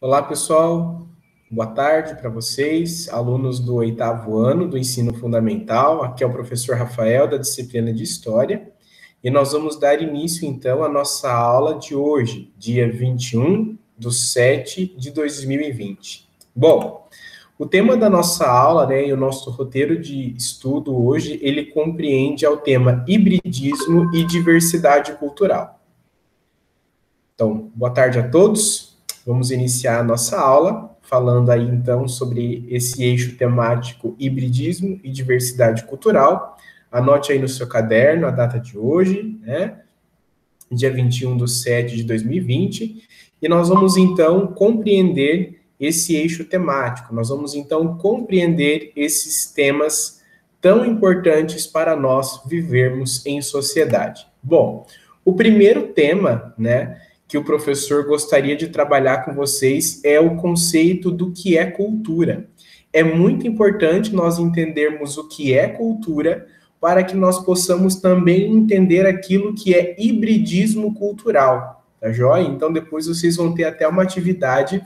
Olá, pessoal. Boa tarde para vocês, alunos do 8º ano do Ensino Fundamental. Aqui é o professor Rafael, da disciplina de História. E nós vamos dar início, então, à nossa aula de hoje, dia 21/7/2020. Bom, o tema da nossa aula, né, e o nosso roteiro de estudo hoje, ele compreende ao tema hibridismo e diversidade cultural. Então, boa tarde a todos. Vamos iniciar a nossa aula falando aí então sobre esse eixo temático hibridismo e diversidade cultural. Anote aí no seu caderno a data de hoje, né? Dia 21/7/2020. E nós vamos então compreender esse eixo temático. Nós vamos então compreender esses temas tão importantes para nós vivermos em sociedade. Bom, o primeiro tema, né, que o professor gostaria de trabalhar com vocês é o conceito do que é cultura. É muito importante nós entendermos o que é cultura para que nós possamos também entender aquilo que é hibridismo cultural, tá joia? Então depois vocês vão ter até uma atividade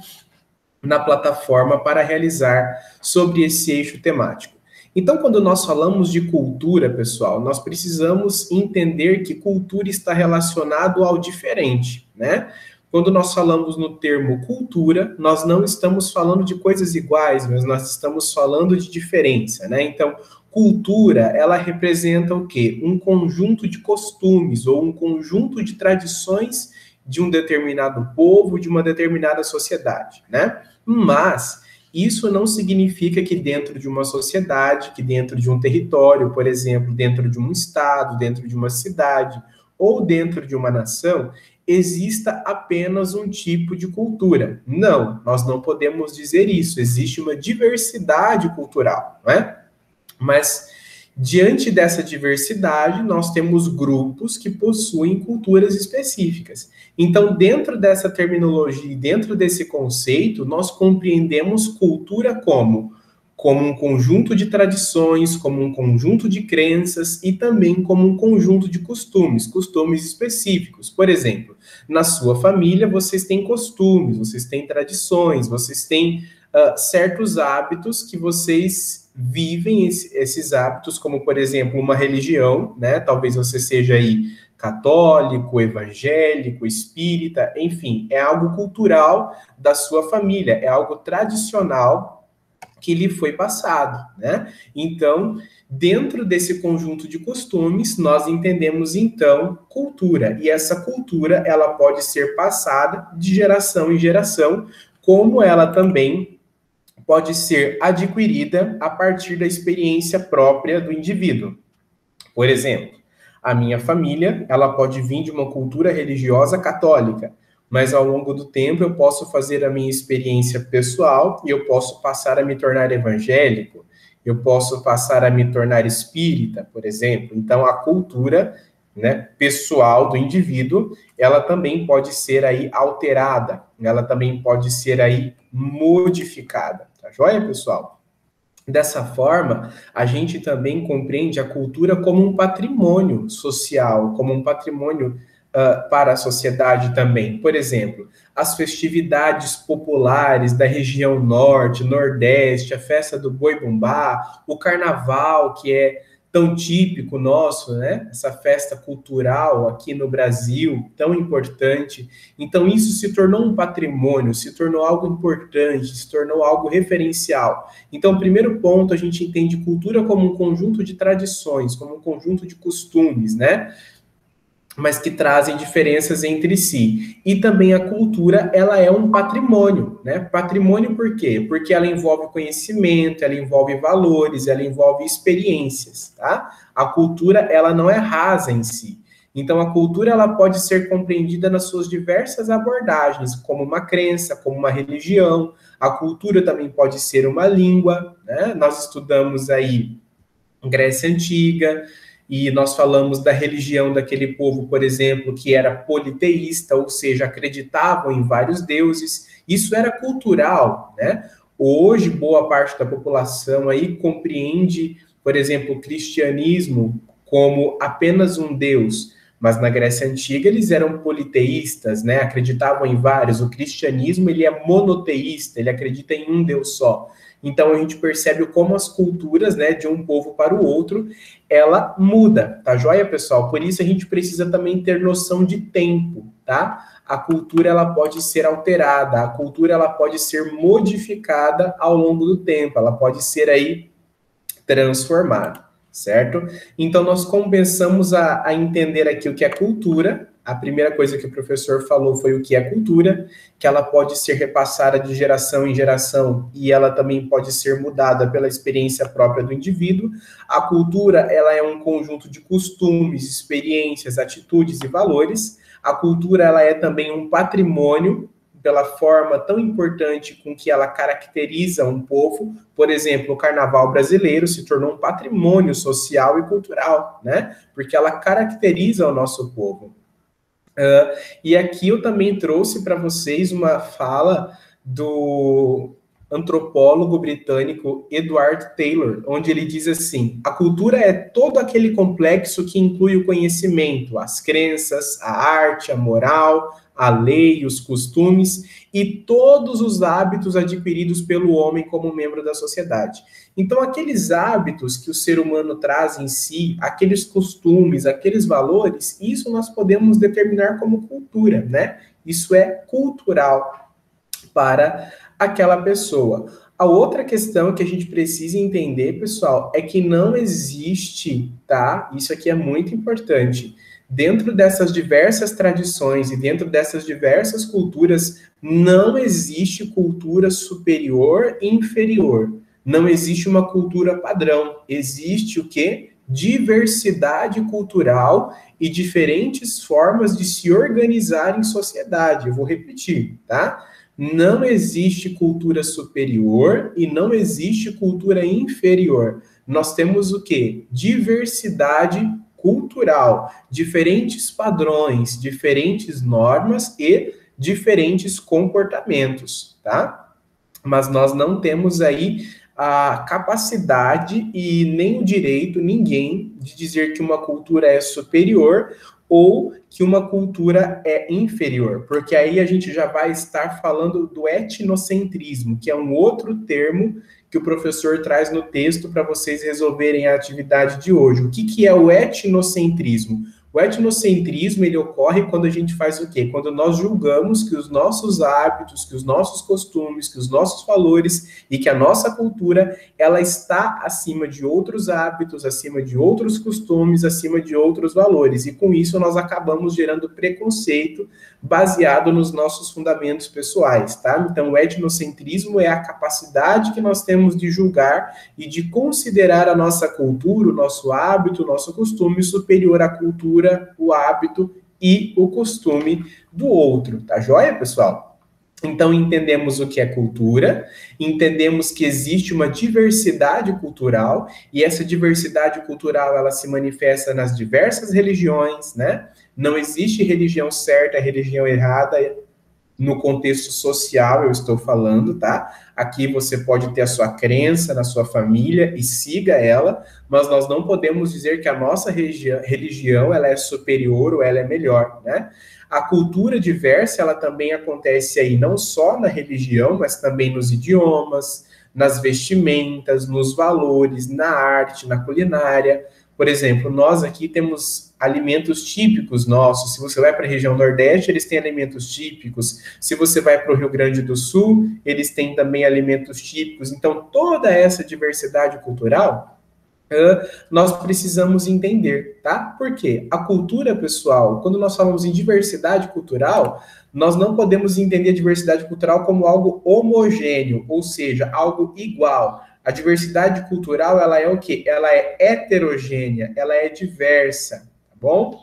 na plataforma para realizar sobre esse eixo temático. Então, quando nós falamos de cultura, pessoal, nós precisamos entender que cultura está relacionado ao diferente, né? Quando nós falamos no termo cultura, nós não estamos falando de coisas iguais, mas nós estamos falando de diferença, né? Então, cultura, ela representa o quê? Um conjunto de costumes ou um conjunto de tradições de um determinado povo, de uma determinada sociedade, né? Mas isso não significa que dentro de uma sociedade, que dentro de um território, por exemplo, dentro de um estado, dentro de uma cidade ou dentro de uma nação, exista apenas um tipo de cultura. Não, nós não podemos dizer isso. Existe uma diversidade cultural, não é? Mas diante dessa diversidade, nós temos grupos que possuem culturas específicas. Então, dentro dessa terminologia, dentro desse conceito, nós compreendemos cultura como um conjunto de tradições, como um conjunto de crenças e também como um conjunto de costumes específicos. Por exemplo, na sua família, vocês têm costumes, vocês têm tradições, vocês têm certos hábitos que vocês vivem esses hábitos, como, por exemplo, uma religião, né? Talvez você seja aí católico, evangélico, espírita, enfim, é algo cultural da sua família, é algo tradicional que lhe foi passado, né? Então, dentro desse conjunto de costumes, nós entendemos, então, cultura. E essa cultura, ela pode ser passada de geração em geração, como ela também pode ser adquirida a partir da experiência própria do indivíduo. Por exemplo, a minha família, ela pode vir de uma cultura religiosa católica, mas ao longo do tempo eu posso fazer a minha experiência pessoal e eu posso passar a me tornar evangélico, eu posso passar a me tornar espírita, por exemplo. Então, a cultura, né, pessoal do indivíduo, ela também pode ser aí alterada, ela também pode ser aí modificada. Tá joia, pessoal? Dessa forma, a gente também compreende a cultura como um patrimônio social, como um patrimônio para a sociedade também. Por exemplo, as festividades populares da região norte, nordeste, a festa do Boi-Bumbá, o carnaval, que é tão típico nosso, né? Essa festa cultural aqui no Brasil, tão importante. Então, isso se tornou um patrimônio, se tornou algo importante, se tornou algo referencial. Então, primeiro ponto, a gente entende cultura como um conjunto de tradições, como um conjunto de costumes, né? Mas que trazem diferenças entre si. E também a cultura, ela é um patrimônio, né? Patrimônio por quê? Porque ela envolve conhecimento, ela envolve valores, ela envolve experiências, tá? A cultura, ela não é rasa em si. Então, a cultura, ela pode ser compreendida nas suas diversas abordagens, como uma crença, como uma religião. A cultura também pode ser uma língua, né? Nós estudamos aí Grécia Antiga, e nós falamos da religião daquele povo, por exemplo, que era politeísta, ou seja, acreditavam em vários deuses. Isso era cultural, né? Hoje, boa parte da população aí compreende, por exemplo, o cristianismo como apenas um Deus, Mas na Grécia Antiga eles eram politeístas, né? Acreditavam em vários. O cristianismo, ele é monoteísta, ele acredita em um Deus só. Então a gente percebe como as culturas, né, de um povo para o outro, ela muda, tá joia, pessoal? Por isso a gente precisa também ter noção de tempo, tá? A cultura, ela pode ser alterada, a cultura, ela pode ser modificada ao longo do tempo, ela pode ser aí transformada, certo? Então nós começamos a entender aqui o que é cultura. A primeira coisa que o professor falou foi o que é cultura, que ela pode ser repassada de geração em geração e ela também pode ser mudada pela experiência própria do indivíduo. A cultura, ela é um conjunto de costumes, experiências, atitudes e valores. A cultura, ela é também um patrimônio pela forma tão importante com que ela caracteriza um povo. Por exemplo, o carnaval brasileiro se tornou um patrimônio social e cultural, né? Porque ela caracteriza o nosso povo. E aqui eu também trouxe para vocês uma fala do antropólogo britânico Edward Taylor, onde ele diz assim: a cultura é todo aquele complexo que inclui o conhecimento, as crenças, a arte, a moral, a lei, os costumes e todos os hábitos adquiridos pelo homem como membro da sociedade. Então, aqueles hábitos que o ser humano traz em si, aqueles costumes, aqueles valores, isso nós podemos determinar como cultura, né? Isso é cultural para aquela pessoa. A outra questão que a gente precisa entender, pessoal, é que não existe, tá? Isso aqui é muito importante. Dentro dessas diversas tradições e dentro dessas diversas culturas, não existe cultura superior e inferior. Não existe uma cultura padrão. Existe o quê? Diversidade cultural e diferentes formas de se organizar em sociedade. Eu vou repetir, tá? Não existe cultura superior e não existe cultura inferior. Nós temos o quê? Diversidade cultural, diferentes padrões, diferentes normas e diferentes comportamentos, tá? Mas nós não temos aí a capacidade e nem o direito, ninguém, de dizer que uma cultura é superior ou que uma cultura é inferior, porque aí a gente já vai estar falando do etnocentrismo, que é um outro termo que o professor traz no texto para vocês resolverem a atividade de hoje. O que é o etnocentrismo? O etnocentrismo, ele ocorre quando a gente faz o quê? Quando nós julgamos que os nossos hábitos, que os nossos costumes, que os nossos valores e que a nossa cultura, ela está acima de outros hábitos, acima de outros costumes, acima de outros valores. E com isso nós acabamos gerando preconceito baseado nos nossos fundamentos pessoais, tá? Então o etnocentrismo é a capacidade que nós temos de julgar e de considerar a nossa cultura, o nosso hábito, o nosso costume superior à cultura, o hábito e o costume do outro, tá joia, pessoal? Então, entendemos o que é cultura, entendemos que existe uma diversidade cultural, e essa diversidade cultural, ela se manifesta nas diversas religiões, né? Não existe religião certa, religião errada, no contexto social eu estou falando, tá? Aqui você pode ter a sua crença na sua família e siga ela, mas nós não podemos dizer que a nossa religião ela é superior ou ela é melhor, né? A cultura diversa, ela também acontece aí não só na religião, mas também nos idiomas, nas vestimentas, nos valores, na arte, na culinária. Por exemplo, nós aqui temos alimentos típicos nossos. Se você vai para a região Nordeste, eles têm alimentos típicos. Se você vai para o Rio Grande do Sul, eles têm também alimentos típicos. Então, toda essa diversidade cultural, nós precisamos entender, tá? Por quê? A cultura, pessoal, quando nós falamos em diversidade cultural, nós não podemos entender a diversidade cultural como algo homogêneo, ou seja, algo igual. A diversidade cultural, ela é o quê? Ela é heterogênea, ela é diversa, tá bom?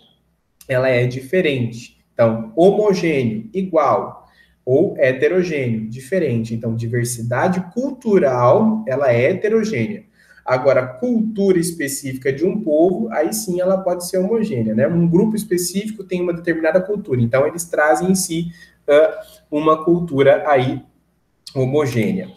Ela é diferente. Então, homogêneo, igual, ou heterogêneo, diferente. Então, diversidade cultural, ela é heterogênea. Agora, cultura específica de um povo, aí sim ela pode ser homogênea, né? Um grupo específico tem uma determinada cultura, então eles trazem em si uma cultura aí homogênea.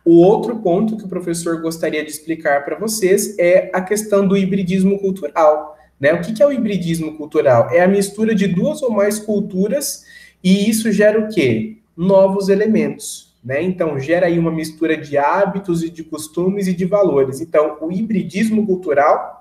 O outro ponto que o professor gostaria de explicar para vocês é a questão do hibridismo cultural. né? O que é o hibridismo cultural? É a mistura de duas ou mais culturas e isso gera o quê? Novos elementos, né? Então, gera aí uma mistura de hábitos e de costumes e de valores. Então, o hibridismo cultural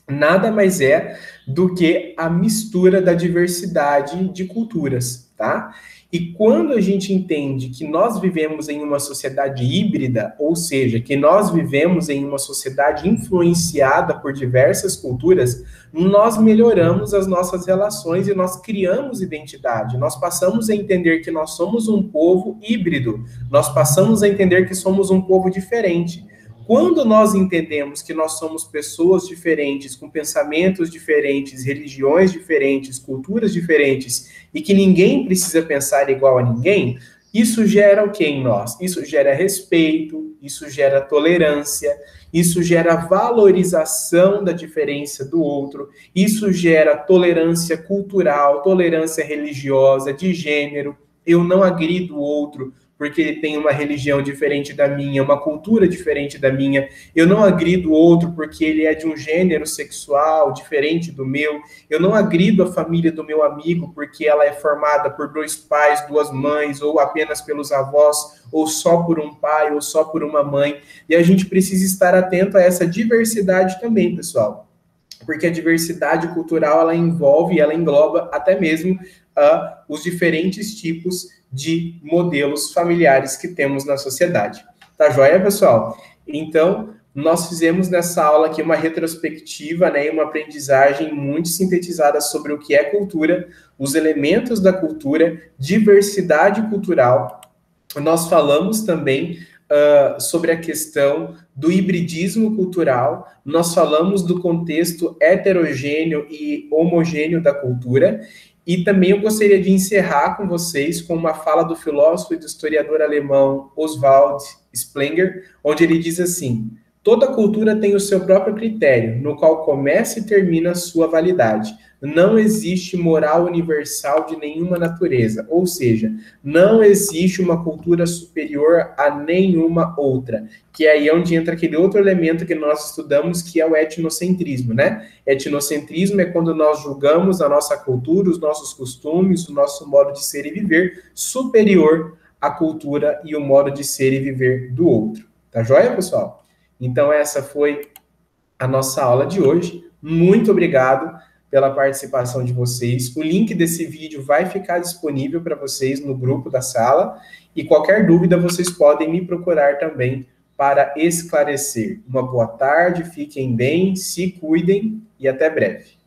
nada mais é do que a mistura da diversidade de culturas, tá? E quando a gente entende que nós vivemos em uma sociedade híbrida, ou seja, que nós vivemos em uma sociedade influenciada por diversas culturas, nós melhoramos as nossas relações e nós criamos identidade. Nós passamos a entender que nós somos um povo híbrido, nós passamos a entender que somos um povo diferente. Quando nós entendemos que nós somos pessoas diferentes, com pensamentos diferentes, religiões diferentes, culturas diferentes, e que ninguém precisa pensar igual a ninguém, isso gera o que em nós? Isso gera respeito, isso gera tolerância, isso gera valorização da diferença do outro, isso gera tolerância cultural, tolerância religiosa, de gênero. Eu não agrido o outro porque ele tem uma religião diferente da minha, uma cultura diferente da minha. Eu não agrido o outro porque ele é de um gênero sexual diferente do meu. Eu não agrido a família do meu amigo porque ela é formada por dois pais, duas mães, ou apenas pelos avós, ou só por um pai, ou só por uma mãe. E a gente precisa estar atento a essa diversidade também, pessoal. Porque a diversidade cultural, ela envolve, ela engloba até mesmo os diferentes tipos de modelos familiares que temos na sociedade. Tá joia, pessoal? Então, nós fizemos nessa aula aqui uma retrospectiva, né, e uma aprendizagem muito sintetizada sobre o que é cultura, os elementos da cultura, diversidade cultural. Nós falamos também sobre a questão do hibridismo cultural, nós falamos do contexto heterogêneo e homogêneo da cultura, e também eu gostaria de encerrar com vocês com uma fala do filósofo e do historiador alemão Oswald Spengler, onde ele diz assim: toda cultura tem o seu próprio critério, no qual começa e termina a sua validade. Não existe moral universal de nenhuma natureza, ou seja, não existe uma cultura superior a nenhuma outra, que é aí onde entra aquele outro elemento que nós estudamos, que é o etnocentrismo, né? Etnocentrismo é quando nós julgamos a nossa cultura, os nossos costumes, o nosso modo de ser e viver superior à cultura e o modo de ser e viver do outro. Tá joia, pessoal? Então, essa foi a nossa aula de hoje. Muito obrigado pela participação de vocês. O link desse vídeo vai ficar disponível para vocês no grupo da sala. E qualquer dúvida, vocês podem me procurar também para esclarecer. Uma boa tarde, fiquem bem, se cuidem e até breve.